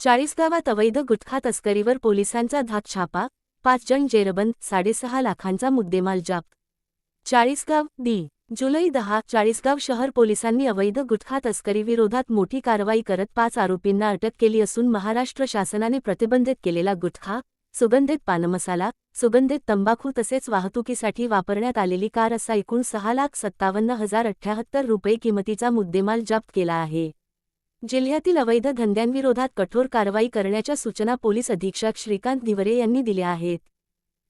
चाळीसगावात अवैध गुटखा तस्करीवर पोलिसांचा धाक छापा, 5 जण जेरबंद, 6.5 लाखांचा मुद्देमाल जप्त. चाळीसगाव जुलै 10 चाळीसगाव शहर पोलिसांनी अवैध गुटखा तस्करीविरोधात मोठी कारवाई करत 5 आरोपींना अटक केली असून महाराष्ट्र शासनाने प्रतिबंधित केलेला गुटखा, सुगंधित पानमसाला, सुगंधित तंबाखू तसेच वाहतुकीसाठी वापरण्यात आलेली कार असा एकूण 6,57,078 रुपये किमतीचा मुद्देमाल जप्त केला आहे. जिल्ह्यातील अवैध धंद्यांविरोधात कठोर कारवाई करण्याच्या सूचना पोलीस अधीक्षक श्रीकांत धिवरे यांनी दिल्या आहेत.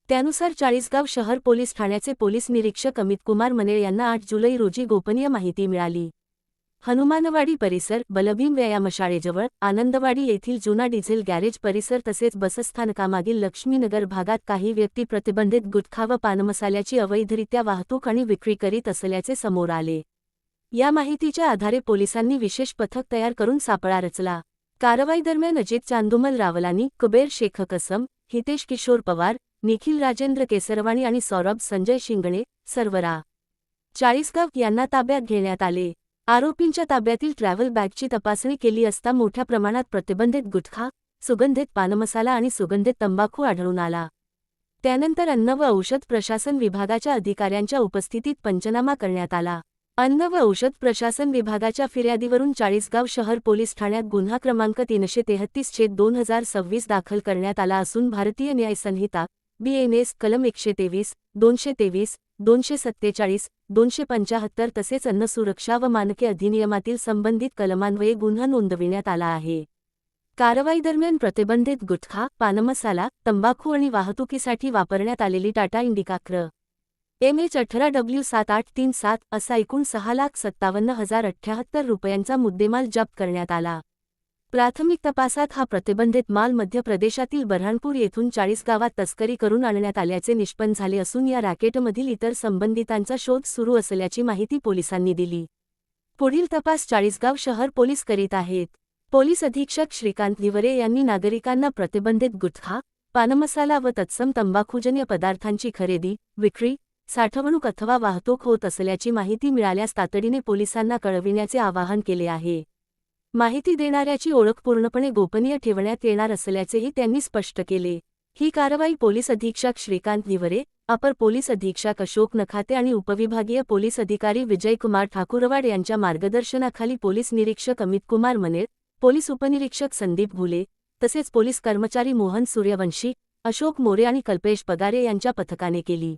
त्यानुसार चाळीसगाव शहर पोलीस ठाण्याचे पोलीस निरीक्षक अमितकुमार मनेळ यांना 8 जुलै रोजी गोपनीय माहिती मिळाली. हनुमानवाडी परिसर, बलभीम व्यायामशाळेजवळ, आनंदवाडी येथील जुना डिझेल गॅरेज परिसर तसेच बसस्थानकामागील लक्ष्मीनगर भागात काही व्यक्ती प्रतिबंधित गुटखा व पानमसाल्याची अवैधरित्या वाहतूक आणि विक्री करीत असल्याचे समोर आले. या माहितीच्या आधारे पोलिसांनी विशेष पथक तयार करून सापळा रचला. कारवाई दरम्यान अजित चांदुमल रावलानी, कुबेर शेख कसम, हितेश किशोर पवार, निखिल राजेंद्र केसरवाणी आणि सौरभ संजय शिंगणे, सर्वरा चाळीसगाव यांना ताब्यात घेण्यात आले. आरोपींच्या ताब्यातील ट्रॅव्हल बॅगची तपासणी केली असता मोठ्या प्रमाणात प्रतिबंधित गुटखा, सुगंधित पानमसाला आणि सुगंधित तंबाखू आढळून आला. त्यानंतर अन्न व औषध प्रशासन विभागाच्या अधिकाऱ्यांच्या उपस्थितीत पंचनामा करण्यात आला. अन्न व औषध प्रशासन विभागाच्या फिर्यादीवरून चाळीसगाव शहर पोलीस ठाण्यात गुन्हा क्रमांक 333/2026 दाखल करण्यात आला असून भारतीय न्याय संहिता, BNS कलम 123, 223, 247, 275 तसेच अन्न सुरक्षा व मानके अधिनियमातील संबंधित कलमान्वये गुन्हा नोंदविण्यात आला आहे. कारवाई दरम्यान प्रतिबंधित गुटखा, पानमसाला, तंबाखू आणि वाहतुकीसाठी वापरण्यात आलेली टाटा इंडिका क्र. MH18W7837 असा एकूण 6,57,078 रुपयांचा मुद्देमाल जप्त करण्यात आला. प्राथमिक तपासात हा प्रतिबंधित माल मध्य प्रदेशातील बऱ्हाणपूर येथून चाळीसगावात तस्करी करून आणण्यात आल्याचे निष्पन्न झाले असून या रॅकेटमधील इतर संबंधितांचा शोध सुरू असल्याची माहिती पोलिसांनी दिली. पुढील तपास चाळीसगाव शहर पोलीस करीत आहेत. पोलीस अधीक्षक श्रीकांत धिवरे यांनी नागरिकांना प्रतिबंधित गुटखा, पानमसाला व तत्सम तंबाखूजन्य पदार्थांची खरेदी, विक्री, साठवणूक अथवा वाहतूक होत असल्याची माहिती मिळाल्यास तातडीने पोलिसांना कळविण्याचे आवाहन केले आहे. माहिती देणाऱ्याची ओळख पूर्णपणे गोपनीय ठेवण्यात येणार असल्याचेही त्यांनी स्पष्ट केले. ही कारवाई पोलीस अधीक्षक श्रीकांत धिवरे, अपर पोलीस अधीक्षक अशोक नखाते आणि उपविभागीय पोलीस अधिकारी विजयकुमार ठाकुरवाड यांच्या मार्गदर्शनाखाली पोलीस निरीक्षक अमितकुमार मनेळ, पोलीस उपनिरीक्षक संदीप घुले, तसेच पोलीस कर्मचारी मोहन सूर्यवंशी, अशोक मोरे आणि कल्पेश पगारे यांच्या पथकाने केली.